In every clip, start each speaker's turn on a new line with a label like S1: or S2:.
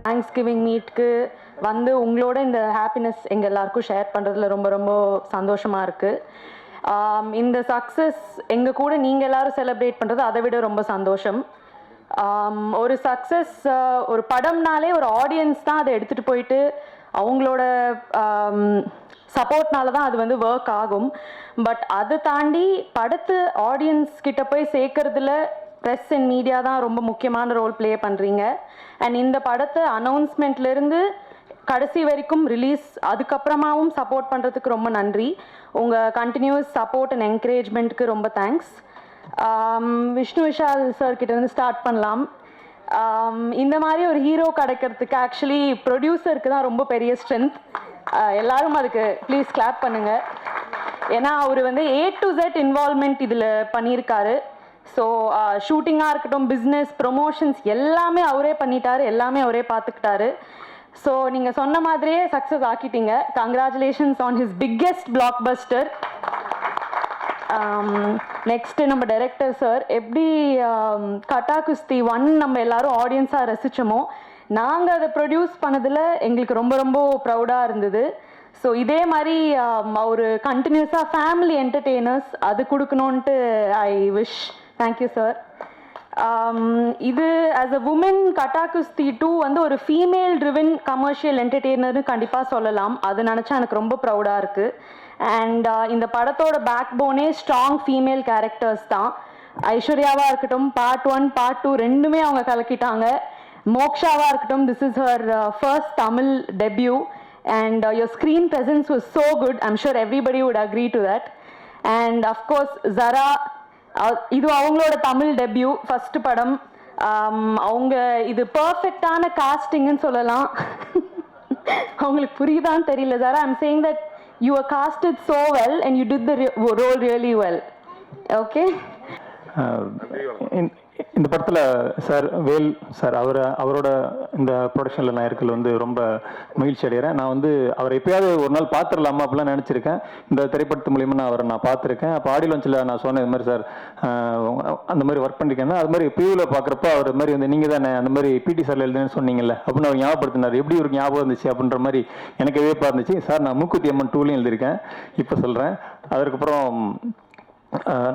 S1: Thanks giving மீட்க்கு வந்து உங்களோட இந்த ஹாப்பினஸ் எங்கள் எல்லாருக்கும் ஷேர் பண்ணுறதுல ரொம்ப ரொம்ப சந்தோஷமாக இருக்குது. இந்த சக்ஸஸ் எங்கள் கூட நீங்கள் எல்லோரும் செலிப்ரேட் பண்ணுறது அதை விட ரொம்ப சந்தோஷம். ஒரு சக்ஸஸ், ஒரு படம்னாலே ஒரு ஆடியன்ஸ் தான் அதை எடுத்துகிட்டு போயிட்டு அவங்களோட சப்போர்ட்னால தான் அது வந்து ஒர்க் ஆகும். பட் அதை தாண்டி படத்து ஆடியன்ஸ் கிட்ட போய் சேர்க்கறதுல ப்ரெஸ் அண்ட் மீடியா தான் ரொம்ப முக்கியமான ரோல் ப்ளே பண்ணுறீங்க. அண்ட் இந்த படத்தை அனௌன்ஸ்மெண்ட்லேருந்து கடைசி வரைக்கும் ரிலீஸ் அதுக்கப்புறமாவும் சப்போர்ட் பண்ணுறதுக்கு ரொம்ப நன்றி. உங்கள் கண்டினியூஸ் சப்போர்ட் அண்ட் என்கரேஜ்மெண்ட்டுக்கு ரொம்ப தேங்க்ஸ். விஷ்ணு விஷால் சார் கிட்டேருந்து ஸ்டார்ட் பண்ணலாம். இந்த மாதிரி ஒரு ஹீரோ கிடைக்கிறதுக்கு ஆக்சுவலி ப்ரொடியூசருக்கு தான் ரொம்ப பெரிய ஸ்ட்ரென்த். எல்லாரும் அதுக்கு ப்ளீஸ் கிளாப் பண்ணுங்கள். ஏன்னா அவர் வந்து A to Z இன்வால்மெண்ட் இதில் பண்ணியிருக்காரு. ஸோ ஷூட்டிங்காக இருக்கட்டும், பிஸ்னஸ், ப்ரொமோஷன்ஸ் எல்லாமே அவரே பண்ணிட்டாரு, எல்லாமே அவரே பார்த்துக்கிட்டாரு. ஸோ நீங்கள் சொன்ன மாதிரியே சக்ஸஸ் ஆக்கிட்டீங்க. Congratulations on his biggest blockbuster. Next நம்ம டைரக்டர் சார் எப்படி கட்டா குஸ்தி 1 நம்ம எல்லாரும் ஆடியன்ஸாக ரசித்தோமோ, நாங்கள் அதை ப்ரொடியூஸ் பண்ணதில் எங்களுக்கு ரொம்ப ரொம்ப ப்ரௌடாக இருந்தது. ஸோ இதே மாதிரி ஒரு கண்டினியூஸாக ஃபேமிலி என்டர்டெய்னர்ஸ் அது கொடுக்கணுன்ட்டு ஐ விஷ். Thank you sir. இது ஆஸ் அ உமன் கட்டா குஸ்தி 2 வந்து ஒரு ஃபீமேல் ட்ரிவன் கமர்ஷியல் என்டர்டெய்னர்னு கண்டிப்பாக சொல்லலாம். அது நினச்சா எனக்கு ரொம்ப ப்ரௌடாக இருக்குது. அண்ட் இந்த படத்தோட பேக் போனே ஸ்ட்ராங் ஃபீமேல் கேரக்டர்ஸ் தான். ஐஸ்வர்யாவாக இருக்கட்டும், பார்ட் 1 பார்ட் 2 ரெண்டுமே அவங்க கலக்கிட்டாங்க. மோக்ஷாவாக இருக்கட்டும், this is her first Tamil debut and your screen presence was so good. I'm sure everybody would agree to that. And of course Zara, இது அவங்களோட தமிழ் டெபியூ ஃபர்ஸ்ட் படம். அவங்க இது பர்ஃபெக்டான காஸ்டிங்னு சொல்லலாம். அவங்களுக்கு புரியுதான்னு தெரியல. Zara, I'm saying that you were casted so well and you did the role really well. Okay.
S2: இந்த படத்தில் சார் வேல் சார் அவரோட இந்த ப்ரொடக்ஷனில் நான் இருக்கிறது வந்து ரொம்ப மகிழ்ச்சி அடைகிறேன். நான் வந்து அவரை எப்பயாவது ஒரு நாள் பார்த்துடலாமா அப்படிலாம் நினச்சிருக்கேன். இந்த திரைப்படத்து மூலியமாக நான் பார்த்துருக்கேன். அப்போ ஆடியோ லான்ச்சில் நான் சொன்னேன் இது மாதிரி சார் அந்த மாதிரி ஒர்க் பண்ணியிருக்கேன்னா, அது மாதிரி பியூவில் பார்க்குறப்ப அவர் மாதிரி வந்து நீங்கள் தானே அந்த மாதிரி பிடி சாரில் எழுதுன்னு சொன்னீங்கல்ல அப்படின்னு அவர் ஞாபகப்படுத்தினார். எப்படி ஒரு ஞாபகம் இருந்துச்சு அப்படின்ற மாதிரி எனக்கு வியப்பாக இருந்துச்சு. சார் நான் மூக்குத்தி அம்மன் 2லையும் எழுதியிருக்கேன், இப்போ சொல்கிறேன். அதுக்கப்புறம்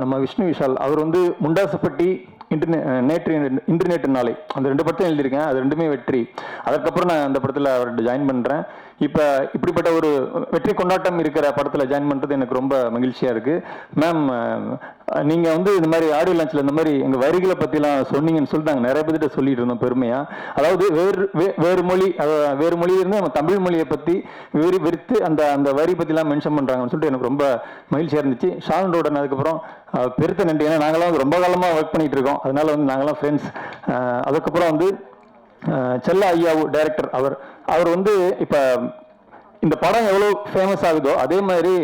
S2: நம்ம விஷ்ணு விஷால் அவர் வந்து முண்டாசுப்பட்டி இன்டர்நெட் நாளை அந்த 2 படத்தையும் எழுதியிருக்கேன். அது 2மே வெற்றி. அதுக்கப்புறம் நான் அந்த படத்தில் அவர்கிட்ட ஜாயின் பண்ணுறேன். இப்போ இப்படிப்பட்ட ஒரு வெற்றி கொண்டாட்டம் இருக்கிற படத்தில் ஜாயின் பண்ணுறது எனக்கு ரொம்ப மகிழ்ச்சியாக இருக்குது. மேம், நீங்கள் வந்து இந்த மாதிரி ஆடியோ லான்ச்சில் இந்த மாதிரி எங்கள் வரிகளை பற்றிலாம் சொன்னீங்கன்னு சொல்லிட்டாங்க. நிறைய பேர்கிட்ட சொல்லிட்டு இருந்தோம் பெருமையாக. அதாவது வேறு மொழியிலிருந்து நம்ம தமிழ் மொழியை பற்றி வெறுத்து அந்த வரி பற்றிலாம் மென்ஷன் பண்ணுறாங்கன்னு சொல்லிட்டு எனக்கு ரொம்ப மகிழ்ச்சியாக இருந்துச்சு. ஷான் ரோடன் அதுக்கப்புறம் பெருத்த நன்றி. ஏன்னா நாங்களாம் வந்து ரொம்ப காலமாக ஒர்க் பண்ணிகிட்டு இருக்கோம். அதனால வந்து நாங்களாம் ஃப்ரெண்ட்ஸ். அதுக்கப்புறம் வந்து செல்ல ஐயாவு டைரக்டர், அவர் வந்து இப்போ இந்த படம் எவ்வளோ ஃபேமஸ் ஆகுதோ அதே மாதிரி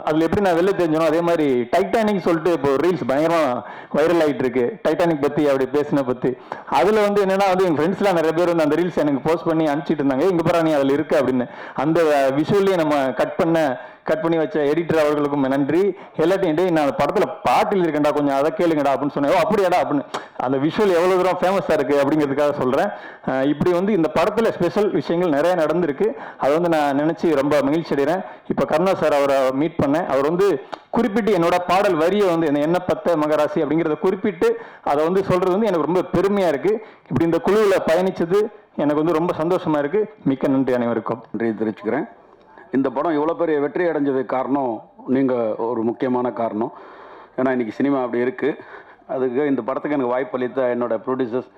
S2: அதில் எப்படி நான் வெளில தெரிஞ்சனோ அதே மாதிரி டைட்டானிக் சொல்லிட்டு இப்போ ரீல்ஸ் பயங்கரமாக வைரல் ஆகிட்டு இருக்கு. டைட்டானிக் பற்றி அப்படி பேசின பற்றி அதில் வந்து என்னென்னா வந்து எங்கள் ஃப்ரெண்ட்ஸ்லாம் நிறைய பேர் வந்து அந்த ரீல்ஸ் எனக்கு போஸ்ட் பண்ணி அனுப்பிச்சிட்டு இருந்தாங்க. இங்கே பாரு நீ அதில் இருக்கு அப்படின்னு. அந்த விஷுவல்லையே நம்ம கட் பண்ணி வச்ச எடிட்டர் அவர்களுக்கும் நன்றி. எல்லாத்தையும் நான் அந்த படத்தில் பாட்டில் இருக்கேன்டா, கொஞ்சம் அதை கேளுங்கடா அப்படின்னு சொன்னேன். அப்படியாடா அப்படின்னு அந்த விஷுவல் எவ்வளோ தூரம் ஃபேமஸாக இருக்குது அப்படிங்கிறதுக்காக சொல்கிறேன். இப்படி வந்து இந்த படத்தில் ஸ்பெஷல் விஷயங்கள் நிறைய நடந்திருக்கு. அதை வந்து நான் நினச்சி ரொம்ப மகிழ்ச்சி அடைகிறேன். இப்போ கருணா சார் அவரை மீட் பண்ணேன். அவர் வந்து குறிப்பிட்டு என்னோட பாடல் வரியை வந்து என்ன பத்த மகராசி அப்படிங்கிறத குறிப்பிட்டு அதை வந்து சொல்கிறது வந்து எனக்கு ரொம்ப பெருமையாக இருக்குது. இப்படி இந்த குழுவில் பயணித்தது எனக்கு வந்து ரொம்ப சந்தோஷமாக இருக்குது. மிக்க நன்றி அனைவருக்கும்.
S3: நன்றி தெரிவிச்சுக்கிறேன். இந்த படம் இவ்வளோ பெரிய வெற்றி அடைஞ்சதுக்கு காரணம் நீங்கள் ஒரு முக்கியமான காரணம். ஏன்னா இன்றைக்கி சினிமா அப்படி இருக்குது. அதுக்கு இந்த படத்துக்கு எனக்கு வாய்ப்பளித்த என்னோடய ப்ரொடியூசர்ஸ்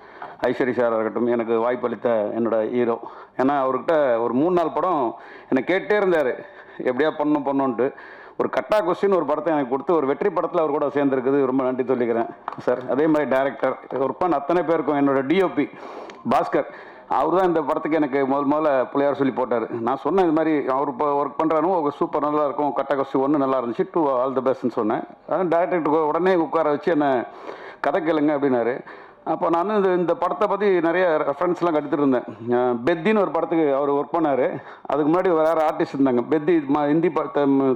S3: ஐஸ்வர்யா சார் இருக்கட்டும், எனக்கு வாய்ப்பளித்த என்னோடய ஹீரோ. ஏன்னா அவர்கிட்ட ஒரு 3-4 படம் என்னை கேட்டே இருந்தார் எப்படியா பண்ணணுன்ட்டு. ஒரு கட்டா கொஸ்டின் ஒரு படத்தை எனக்கு கொடுத்து ஒரு வெற்றி படத்தில் அவர் கூட சேர்ந்துருக்குது. ரொம்ப நன்றி சொல்லிக்கிறேன் சார். அதே மாதிரி டைரக்டர் ஒர்க் பண்ண அத்தனை பேருக்கும் என்னோடய டிஓபி பாஸ்கர், அவர் தான் இந்த படத்துக்கு எனக்கு முதல்ல பிள்ளையார் சொல்லி போட்டார். நான் சொன்னேன் இது மாதிரி அவர் இப்போ ஒர்க் பண்ணுறானோ சூப்பர் நல்லா இருக்கும், கட்டா கொஸ்டின் 1 நல்லா இருந்துச்சு, 2 ஆல் த பெஸ்ட்னு சொன்னேன். அதான் டேரக்டருக்கு உடனே உட்கார வச்சு என்னை கதை கேளுங்க அப்படின்னாரு. அப்போ நான் இந்த படத்தை பற்றி நிறைய ரெஃபரன்ஸ்லாம் கற்றுட்டு இருந்தேன். பெத்தின்னு ஒரு படத்துக்கு அவர் ஒர்க் பண்ணார். அதுக்கு முன்னாடி வேறு ஆர்டிஸ்ட் இருந்தாங்க. பெத்தி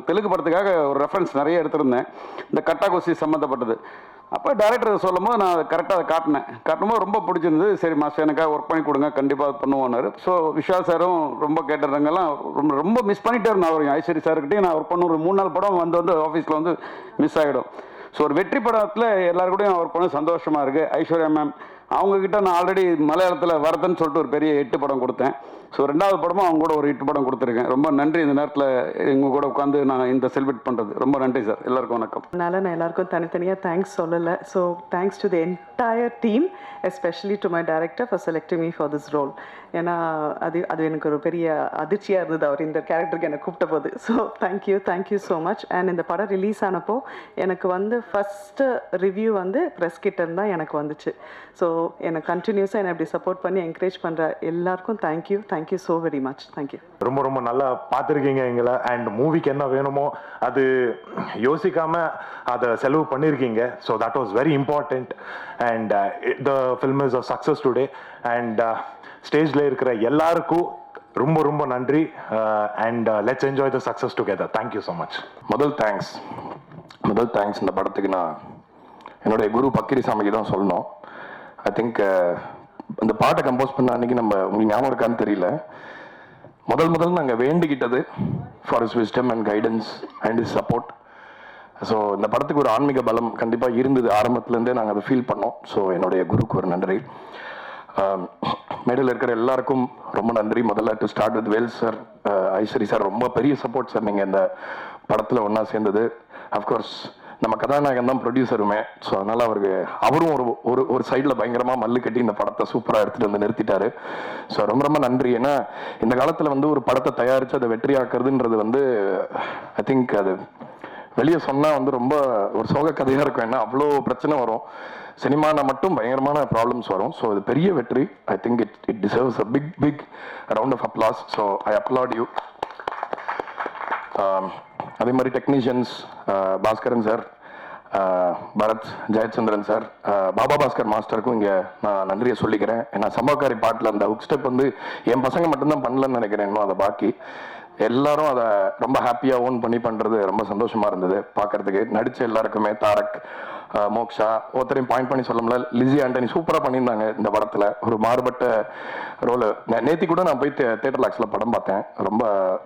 S3: தெலுங்கு படத்துக்காக ஒரு ரெஃபரன்ஸ் நிறைய எடுத்திருந்தேன். இந்த கட்டா கொஸ்டி சம்மந்தப்பட்டது. அப்போ டேரக்டர் சொல்லும் போது நான் கரெக்டாக அதை காட்டும்போது ரொம்ப பிடிச்சிருந்தது. சரி மாஸ்டர் எனக்காக ஒர்க் பண்ணி கொடுங்க, கண்டிப்பாக பண்ணுவோன்னாரு. ஸோ விஷால் சாரும் ரொம்ப கேட்டுறவங்கெல்லாம் ரொம்ப ரொம்ப மிஸ் பண்ணிகிட்டே இருந்தேன். அவர் ஐஸ்வரி சார்கிட்டையும் நான் ஒர்க் பண்ண ஒரு 3-4 படம் வந்து ஆஃபீஸில் வந்து மிஸ் ஆகிடும். ஸோ ஒரு வெற்றி படத்தில் எல்லாருக்கூடையும் ஒர்க் பண்ண சந்தோஷமாக இருக்குது. ஐஸ்வர்யா மேம் அவங்கக்கிட்ட நான் ஆல்ரெடி மலையாளத்தில் வரதன்னு சொல்லிட்டு ஒரு பெரிய 8 படம் கொடுத்தேன். ஸோ 2வது படமும் அவங்க கூட ஒரு 8 படம் கொடுத்துருக்கேன். ரொம்ப நன்றி இந்த நேரத்தில் எங்கள் கூட உட்காந்து நான் இந்த செலிப்ரேட் பண்ணுறது. ரொம்ப நன்றி சார். எல்லாருக்கும் வணக்கம்.
S4: அதனால் நான் எல்லாருக்கும் தனித்தனியாக தேங்க்ஸ் சொல்லலை. So thanks to the entire team, especially to my director for selecting me for this role. ஏன்னா அது எனக்கு ஒரு பெரிய அதிர்ச்சியாக இருந்தது அவர் இந்த கேரக்டருக்கு என்னை கூப்பிட்ட போது. So thank you so much. And இந்த படம் ரிலீஸ் ஆனப்போ எனக்கு வந்து ஃபஸ்ட்டு ரிவ்யூ வந்து ப்ரெஸ் கிட்ட இருந்தால் எனக்கு வந்துச்சு. ஸோ எனக்கு கண்டினியூஸாக என்னை இப்படி சப்போர்ட் பண்ணி என்கரேஜ் பண்ணுற எல்லாருக்கும் thank you so very much. Thank you.
S5: ரொம்ப ரொம்ப நல்லா பார்த்துருக்கீங்க எங்களை. அண்ட் மூவிக்கு என்ன வேணுமோ அது யோசிக்காம அதை செலவு பண்ணியிருக்கீங்க. So that was very important. And the film is a success today. And ஸ்டேஜில் இருக்கிற எல்லாருக்கும் ரொம்ப ரொம்ப நன்றி. And let's enjoy the success together. Thank you so much.
S6: முதல் தேங்க்ஸ் இந்த படத்துக்கு நான் என்னுடைய குரு பக்கிரிசாமிக்கு தான் சொல்லணும். ஐ திங்க் அந்த பாட்டை கம்போஸ் பண்ண அன்றைக்கி உங்களுக்கு ஞாபகம் இருக்கான்னு தெரியல, முதல் நாங்கள் வேண்டிக்கிட்டது for his wisdom and guidance and his support. So இந்த படத்துக்கு ஒரு ஆன்மீக பலம் கண்டிப்பாக இருந்தது. ஆரம்பத்துலேருந்தே நாங்கள் அதை ஃபீல் பண்ணோம். ஸோ என்னுடைய குருக்கு ஒரு நன்றி. மேடையில் இருக்கிற எல்லாருக்கும் ரொம்ப நன்றி. முதல்ல to start with Vel sir, Aishwari sir, ரொம்ப பெரிய சப்போர்ட் சார். நீங்கள் இந்த படத்தில் ஒன்றா சேர்ந்தது. அஃப்கோர்ஸ் நம்ம கதாநாயகன் தான் ப்ரொடியூசருமே. ஸோ அதனால் அவரும் ஒரு சைடில் பயங்கரமாக மல்லு கட்டி இந்த படத்தை சூப்பராக எடுத்துகிட்டு வந்து நிறுத்திட்டாரு. ஸோ ரொம்ப நன்றி. ஏன்னா இந்த காலத்தில் வந்து ஒரு படத்தை தயாரித்து அதை வெற்றியாக்குறதுன்றது வந்து ஐ திங்க் அது வெளியே சொன்னால் வந்து ரொம்ப ஒரு சோக கதையாக இருக்கும். ஏன்னா அவ்வளோ பிரச்சனை வரும். சினிமாவில் மட்டும் பயங்கரமான ப்ராப்ளம்ஸ் வரும். ஸோ இது பெரிய வெற்றி. I think it deserves a big round of applause. So I applaud you. அதே மாதிரி technicians Bhaskaran sir, Bharath, Jayachandran sir, Baba Bhaskar மாஸ்டருக்கும் இங்கே நான் நன்றியை சொல்லிக்கிறேன். ஏன்னா சம்பவக்காரி பாட்டில் அந்த ஹுக் ஸ்டெப் வந்து என் பசங்க மட்டும்தான் பண்ணலன்னு நினைக்கிறேன். இன்னும் அதை பாக்கி எல்லாரும் அதை ரொம்ப ஹாப்பியாக ஓன் பண்ணி பண்ணுறது ரொம்ப சந்தோஷமாக இருந்தது பார்க்குறதுக்கு. நடித்த எல்லாருக்குமே, தாரக், மோக்ஷா, ஒருத்தரையும் பாயிண்ட் பண்ணி சொல்ல முடியல, லிஸி ஆண்டனி சூப்பராக பண்ணியிருந்தாங்க இந்த படத்தில். ஒரு மாறுபட்ட ரோலு. நேற்று கூட நான் போய் தேட்டர் லாக்ஸில் படம் பார்த்தேன். ரொம்ப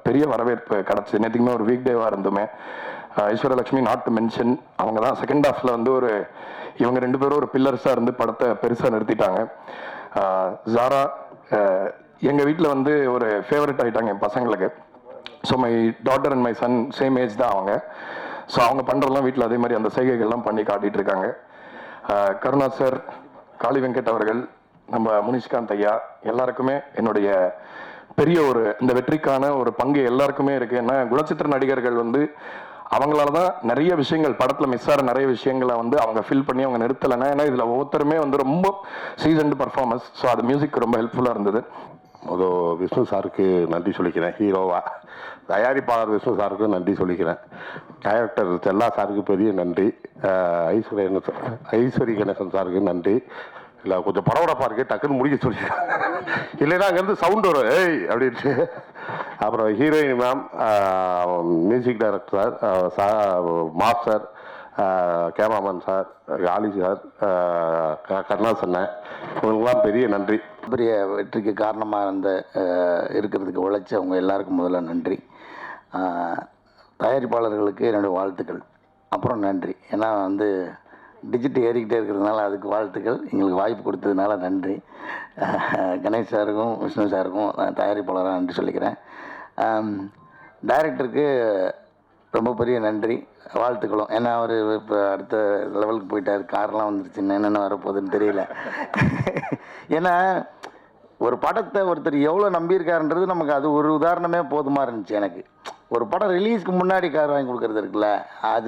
S6: பெரிய வரவேற்பு கிடச்சி. நேற்றுக்குமே ஒரு வீக் டேவாக இருந்துமே. ஐஸ்வர்யலட்சுமி நாட் டு மென்ஷன், அவங்க தான் செகண்ட் ஹாஃபில் வந்து இவங்க 2 பேரும் ஒரு பில்லர்ஸாக இருந்து படத்தை பெருசாக நிறுத்திட்டாங்க. ஜாரா எங்கள் வீட்டில் வந்து ஒரு ஃபேவரட் ஆகிட்டாங்க என் பசங்களுக்கு. So my daughter and my son same age தான் அவங்க. ஸோ அவங்க பண்ணுறதெல்லாம் வீட்டில் அதே மாதிரி அந்த செய்கைகள்லாம் பண்ணி காட்டிகிட்டு இருக்காங்க. கருணா சார், காளி வெங்கட் அவர்கள், நம்ம முனிஷ்காந்த் ஐயா, எல்லாருக்குமே என்னுடைய பெரிய இந்த வெற்றிக்கான ஒரு பங்கு எல்லாருக்குமே இருக்குது. ஏன்னா குணச்சித்திர நடிகர்கள் வந்து அவங்களால தான் நிறைய விஷயங்கள் படத்தில் மிஸ் ஆகிற நிறைய விஷயங்களை வந்து அவங்க ஃபில் பண்ணி அவங்க நிறுத்தலைன்னா. ஏன்னா இதில் ஒவ்வொருத்தருமே வந்து ரொம்ப சீசன்டு பர்ஃபார்மன்ஸ். ஸோ அது மியூசிக் ரொம்ப ஹெல்ப்ஃபுல்லாக இருந்தது.
S7: விஷ்ணு சாருக்கு நன்றி சொல்லிக்கிறேன். ஹீரோவா தயாரிப்பாளர் விஷ்ணு சாருக்கு நன்றி சொல்லிக்கிறேன். டைரக்டர் செல்லா சாருக்கு பெரிய நன்றி. ஐஸ்வரி கணேசன் சாருக்கு நன்றி. இல்லை கொஞ்சம் பரபரப்பாக இருக்குது, டக்குன்னு முடிக்க சொல்லிக்கிறேன். இல்லைன்னா அங்கேருந்து சவுண்ட் வரும் ஏய் அப்படின்ட்டு. அப்புறம் heroine ma'am, music director sir, master, cameraman sir, ஆலி சார், கருணாசன், இவங்களுக்குலாம் பெரிய நன்றி.
S8: பெரிய வெற்றிக்கு காரணமாக இருக்கிறதுக்கு உழைச்சவங்க எல்லாருக்கும் முதல்ல நன்றி. தயாரிப்பாளர்களுக்கு என்னுடைய வாழ்த்துக்கள். அப்புறம் நன்றி. ஏன்னா டிஜிட் ஏறிக்கிட்டே இருக்கிறதுனால அதுக்கு வாழ்த்துக்கள். எங்களுக்கு வாய்ப்பு கொடுத்ததுனால நன்றி. கணேஷ் சாருக்கும் விஷ்ணு சாருக்கும் தயாரிப்பாளராக நன்றி சொல்லிக்கிறேன். டைரக்டருக்கு ரொம்ப பெரிய நன்றி, வாழ்த்துக்களும். ஏன்னா அவர் இப்போ அடுத்த லெவலுக்கு போயிட்டார். கார்லாம் வந்துருச்சுன்னு என்னென்ன வரப்போகுதுன்னு தெரியல. ஏன்னா ஒரு படத்தை ஒருத்தர் எவ்வளோ நம்பியிருக்காருன்றது நமக்கு அது ஒரு உதாரணமே போதுமாக இருந்துச்சு. எனக்கு ஒரு படம் ரிலீஸ்க்கு முன்னாடி கார் வாங்கி கொடுக்குறது இருக்குல்ல, அது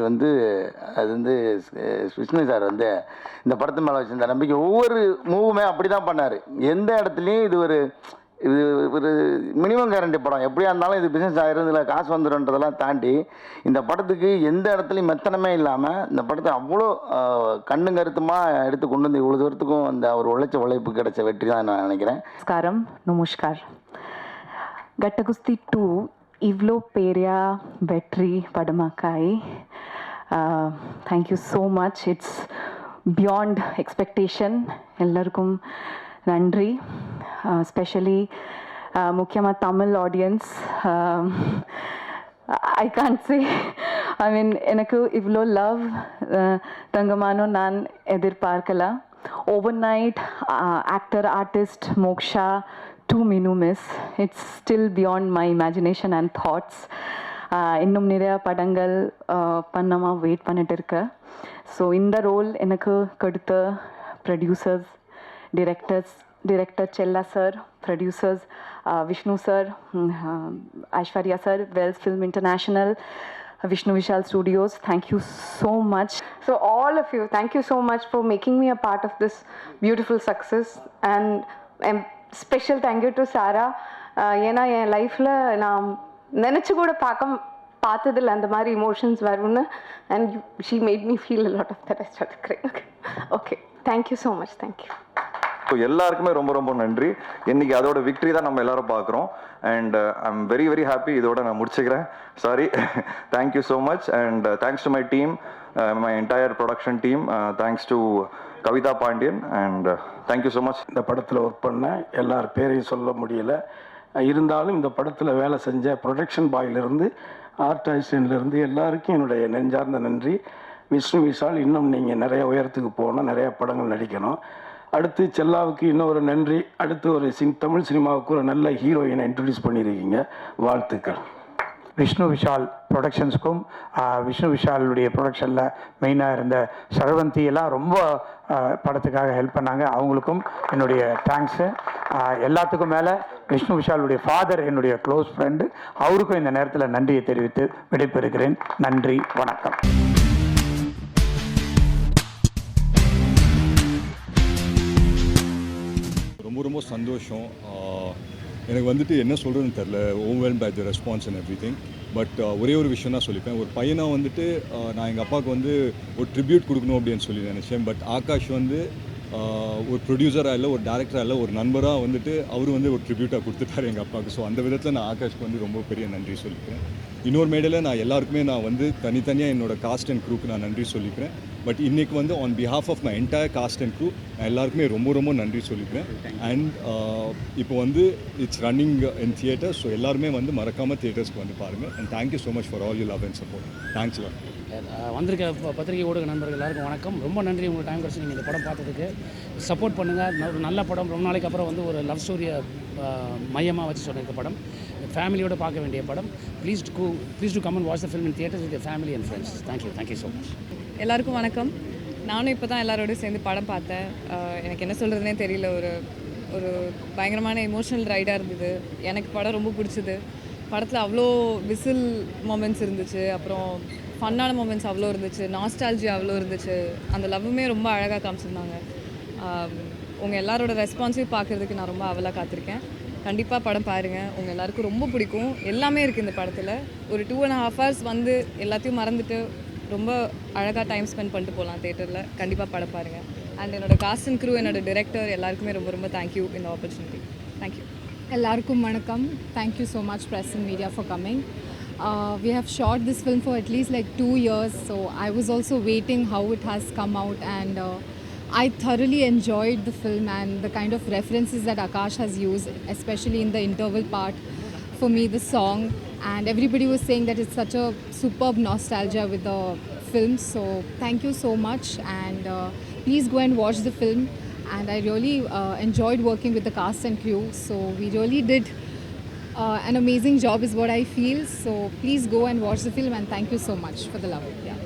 S8: விஷ்ணு சார் இந்த படத்து மேலே வச்சிருந்த நம்பிக்கை ஒவ்வொரு மூவுமே அப்படி தான் பண்ணார். எந்த இடத்துலையும் இது ஒரு மினிமம் கேரண்டி படம், எப்படியா இருந்தாலும் இது பிஸ்னஸ் ஆயிரும், இதில் காசு வந்துடும்ன்றதெல்லாம் தாண்டி இந்த படத்துக்கு எந்த இடத்துலையும் மெத்தனமே இல்லாமல் இந்த படத்தை அவ்வளோ கண்ணு கருத்துமாக எடுத்து கொண்டு வந்து இவ்வளோ தூரத்துக்கும் ஒரு உழைப்பு கிடைச்ச வெற்றி தான் நான் நினைக்கிறேன்.
S1: நமஸ்கார். கட்டகுஸ்தி 2 இவ்வளோ பெரிய வெற்றி படமாக்காய். Thank you so much. It's beyond expectation. எல்லாருக்கும் நன்றி. ஸ்பெஷலி முக்கியமாக Tamil audience. I can't say, I mean எனக்கு இவ்வளோ லவ் தங்கமானோ நான் எதிர்பார்க்கல. ஓவர்நைட் ஆக்டர் ஆர்டிஸ்ட் மோக்ஷா டு மினு மிஸ், it's still beyond my imagination and thoughts. இன்னும் நிறையா படங்கள் பண்ணமா வெயிட் பண்ணிட்டு இருக்கேன். ஸோ இந்த ரோல் எனக்கு கொடுத்த ப்ரொடியூசர்ஸ், டிரெக்டர் செல்லா sir, producers Vishnu sir, Aishwarya sir, Wells Film International, Vishnu Vishal Studios, thank you so much.
S9: So all of you, thank you so much for making me a part of this beautiful success. And special thank you to Sarah. ஏன்னா என் லைஃப்பில் நான் நினச்சி கூட பார்த்ததில்ல அந்த மாதிரி emotions வரும்னு. And she made me feel a lot of that. I started crying. Okay, thank you so much, thank you.
S10: So எல்லாருக்குமே ரொம்ப ரொம்ப நன்றி. இன்னைக்கு அதோட விக்ட்ரி தான் நம்ம எல்லாரும் பார்க்குறோம். And I am very very happy. இதோட நான் முடிச்சுக்கிறேன். Sorry. Thank you so much. And thanks to my team, my entire production team. Thanks to Kavitha Pandian. And thank you so much.
S3: இந்த படத்தில் ஒர்க் பண்ண எல்லார் பேரையும் சொல்ல முடியல. இருந்தாலும் இந்த படத்தில் வேலை செஞ்ச ப்ரொடக்ஷன் பாயிலிருந்து ஆர்ட் அசிஸ்டன்ட்லேருந்து எல்லாருக்கும் என்னுடைய நெஞ்சார்ந்த நன்றி. விஷ்ணு விஷால், இன்னும் நீங்கள் நிறைய உயரத்துக்கு போகணும், நிறைய படங்கள் நடிக்கணும். அடுத்து செல்லாவுக்கு இன்னொரு நன்றி. அடுத்து ஒரு தமிழ் சினிமாவுக்கு ஒரு நல்ல ஹீரோயினை இன்ட்ரடியூஸ் பண்ணியிருக்கீங்க. வாழ்த்துக்கள்.
S11: விஷ்ணு விஷால் ப்ரொடக்ஷன்ஸ்க்கும் விஷ்ணு விஷாலுடைய ப்ரொடக்ஷனில் மெயினாக இருந்த சரவந்தி எல்லாம் ரொம்ப படத்துக்காக ஹெல்ப் பண்ணாங்க. அவங்களுக்கும் என்னுடைய தேங்க்ஸு. எல்லாத்துக்கும் மேலே விஷ்ணு விஷாலுடைய ஃபாதர் என்னுடைய க்ளோஸ் ஃப்ரெண்டு, அவருக்கும் இந்த நேரத்தில் நன்றியை தெரிவித்து விடைபெறுகிறேன். நன்றி, வணக்கம்.
S12: ரொம்ப ரொம்ப சந்தோஷம். எனக்கு வந்துட்டு என்ன சொல்கிறதுன்னு தெரில. Overwhelmed by the response and everything. But ஒரே ஒரு விஷயம் தான் சொல்லிப்பேன். ஒரு பையனாக வந்துட்டு நான் எங்கள் அப்பாவுக்கு வந்து ஒரு ட்ரிபியூட் கொடுக்கணும் அப்படின்னு சொல்லி நினச்சேன். பட் ஆகாஷ் வந்து ஒரு ப்ரொடியூசராக இல்லை, ஒரு டேரக்டராக இல்லை, ஒரு நண்பராக வந்துட்டு அவர் வந்து ஒரு ட்ரிபியூட்டாக கொடுத்துட்டார் எங்கள் அப்பாவுக்கு. ஸோ அந்த விதத்தில் நான் ஆகாஷ்க்கு வந்து ரொம்ப பெரிய நன்றி சொல்லிக்கிறேன். இன்னொரு மேடையில் நான் எல்லாருக்குமே நான் வந்து தனித்தனியாக என்னோடய காஸ்ட் அண்ட் க்ரூக்கு நான் நன்றி சொல்லிக்கிறேன். பட் இன்றைக்கி வந்து on behalf of my entire cast and crew நான் எல்லாருக்குமே ரொம்ப ரொம்ப நன்றி சொல்லிக்கிறேன். அண்ட் இப்போ வந்து it's running in theatre. So எல்லாருமே வந்து மறக்காமல் தியேட்டர்ஸ்க்கு வந்து பாருங்கள். And thank you so much for all you love and support. Thanks lot.
S13: வந்திருக்க பத்திரிகை ஊடக நண்பர்கள் எல்லாருக்கும் வணக்கம். ரொம்ப நன்றி உங்களுக்கு டைம் கிடச்சி நீங்கள் இந்த படம் பார்த்ததுக்கு. சப்போர்ட் பண்ணுங்கள். ஒரு நல்ல படம். ரொம்ப நாளைக்கு அப்புறம் வந்து ஒரு லவ் ஸ்டோரியை மையமாக வச்சு சொன்ன இந்த படம் ஃபேமிலியோடு பார்க்க வேண்டிய படம். Please to come and watch the film in theatres with family and friends. Thank you so much.
S14: எல்லாருக்கும் வணக்கம். நானும் இப்போ தான் எல்லாரோடையும் சேர்ந்து படம் பார்த்தேன். எனக்கு என்ன சொல்கிறதுனே தெரியல. ஒரு பயங்கரமான எமோஷ்னல் ரைடாக இருந்தது. எனக்கு படம் ரொம்ப பிடிச்சது. படத்தில் அவ்வளோ விசில் மொமெண்ட்ஸ் இருந்துச்சு, அப்புறம் ஃபன்னான மொமெண்ட்ஸ் அவ்வளோ இருந்துச்சு, நாஸ்டாலஜி அவ்வளோ இருந்துச்சு. அந்த லவ்வுமே ரொம்ப அழகாக காமிச்சிருந்தாங்க. உங்கள் எல்லாரோட ரெஸ்பான்ஸையும் பார்க்குறதுக்கு நான் ரொம்ப அவலாக காத்திருக்கேன். கண்டிப்பாக படம் பாருங்கள். உங்கள் எல்லாருக்கும் ரொம்ப பிடிக்கும். எல்லாமே இருக்குது இந்த படத்தில். ஒரு 2.5 hours வந்து எல்லாத்தையும் மறந்துட்டு ரொம்ப அழகாக டைம் ஸ்பெண்ட் பண்ணிட்டு போகலாம் தேட்டரில். கண்டிப்பாக படம் பாருங்கள். அண்ட் என்னோட காஸ்ட் அண்ட் க்ரூ, என்னோட டிரெக்டர் எல்லாருக்குமே ரொம்ப ரொம்ப தேங்க்யூ இந்த ஆப்பர்ச்சுனிட்டி. தேங்க்யூ.
S15: எல்லாருக்கும் வணக்கம். Thank you so much press and media for coming. We have shot this film for at least like 2 years, so I was also waiting how it has come out, and I thoroughly enjoyed the film and the kind of references that Akash has used, especially in the interval part. For me, the song, and everybody was saying that it's such a superb nostalgia with the film, so thank you so much, and please go and watch the film. And I really enjoyed working with the cast and crew, so we really did an amazing job is what I feel. So please go and watch the film, and thank you so much for the love. Yeah.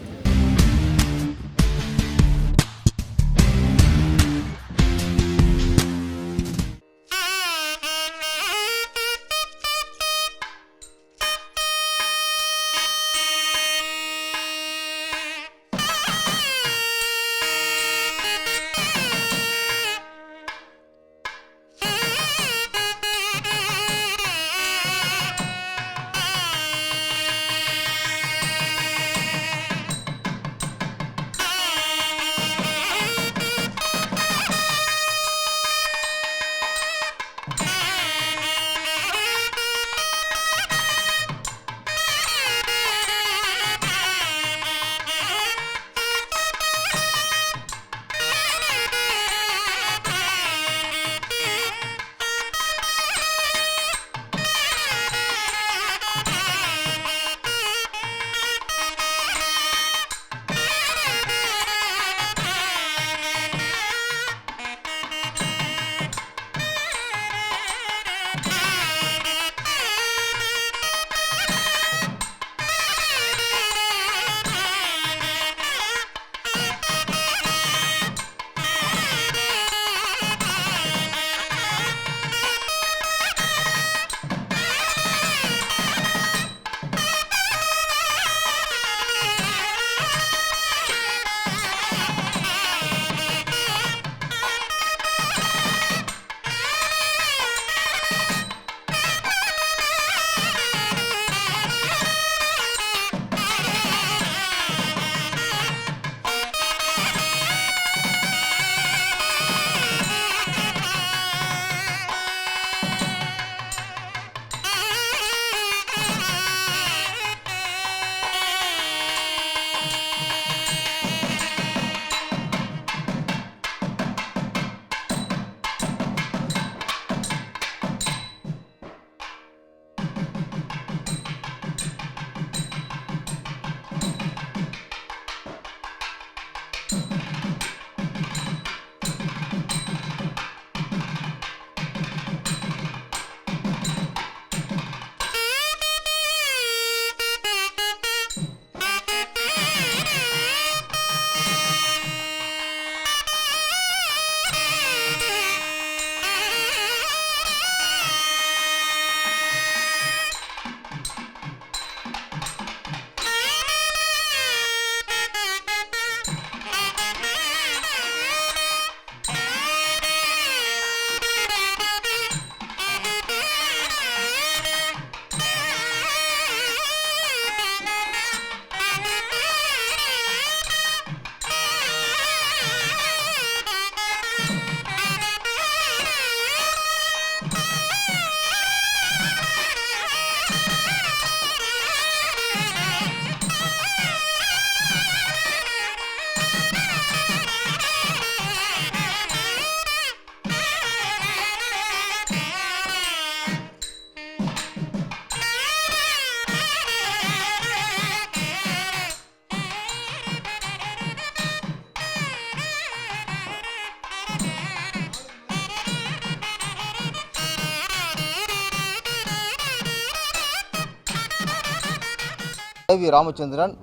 S16: V Ramachandran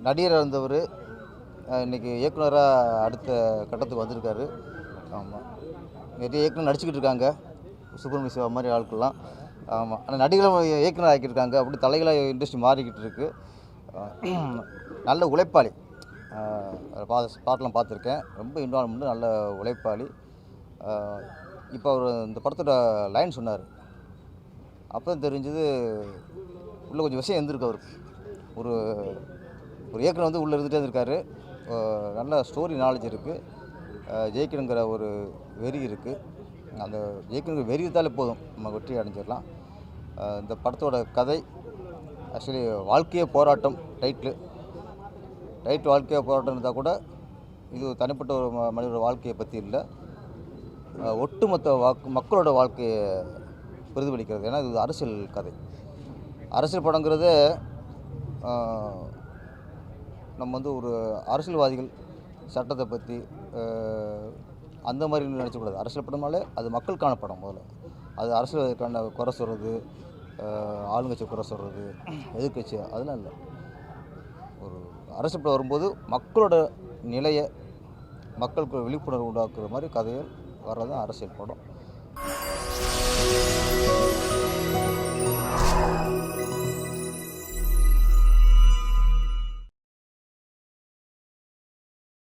S16: நடிகராக இருந்தவர் இன்றைக்கி இயக்குனராக அடுத்த கட்டத்துக்கு வந்திருக்காரு. ஆமாம், நிறைய இயக்குனர் நடிச்சுக்கிட்டு இருக்காங்க, சுப்பிரமணிய சிவா மாதிரி ஆட்கள்லாம். ஆமாம், ஆனால் நடிகர்களும் இயக்குனர் ஆக்கியிருக்காங்க. அப்படி தலைகளாக இண்டஸ்ட்ரி மாறிக்கிட்டு இருக்கு. நல்ல உழைப்பாளி, பாட்டெலாம் பார்த்துருக்கேன். ரொம்ப இன்வால்வ்மெண்ட், நல்ல உழைப்பாளி. இப்போ அவர் இந்த படத்தோட லைன் சொன்னார், அப்போ தான் தெரிஞ்சது உள்ளே கொஞ்சம் விஷயம் இருந்திருக்கு. அவருக்கு ஒரு இயக்குனர் வந்து உள்ளே இருந்துகிட்டே இருக்காரு. நல்ல ஸ்டோரி நாலேஜ் இருக்குது, ஜெயிக்கணுங்கிற ஒரு வெறி இருக்குது. அந்த ஜெயிக்கணுங்கிற வெறி இருந்தாலே போதும், நம்ம வெற்றி அடைஞ்சிடலாம். இந்த படத்தோட கதை ஆக்சுவலி வாழ்க்கையே போராட்டம். டைட்டில் வாழ்க்கையே போராட்டம் இருந்தால் கூட இது தனிப்பட்ட ஒரு மனிதனோட வாழ்க்கையை பற்றி இல்லை, ஒட்டுமொத்த மக்களோட வாழ்க்கையை பிரதிபலிக்கிறது. ஏன்னா இது அரசியல் கதை. அரசியல் படங்கிறது நம்ம வந்து ஒரு அரசியல்வாதிகள் சட்டத்தை பற்றி அந்த மாதிரி நினச்சக்கூடாது. அரசியல் படம்னாலே அது மக்களுக்கான படம். முதல்ல அது அரசியல்வாதிக்கான குறை சொல்கிறது, ஆளுங்கட்சி குறை சொல்கிறது, எதிர்கட்சி, அதெல்லாம் இல்லை. ஒரு அரசியல் படம் வரும்போது மக்களோட நிலையை, மக்களுக்கு விழிப்புணர்வு உண்டாக்குற மாதிரி கதைகள் வர்றது தான் அரசியல் படம்.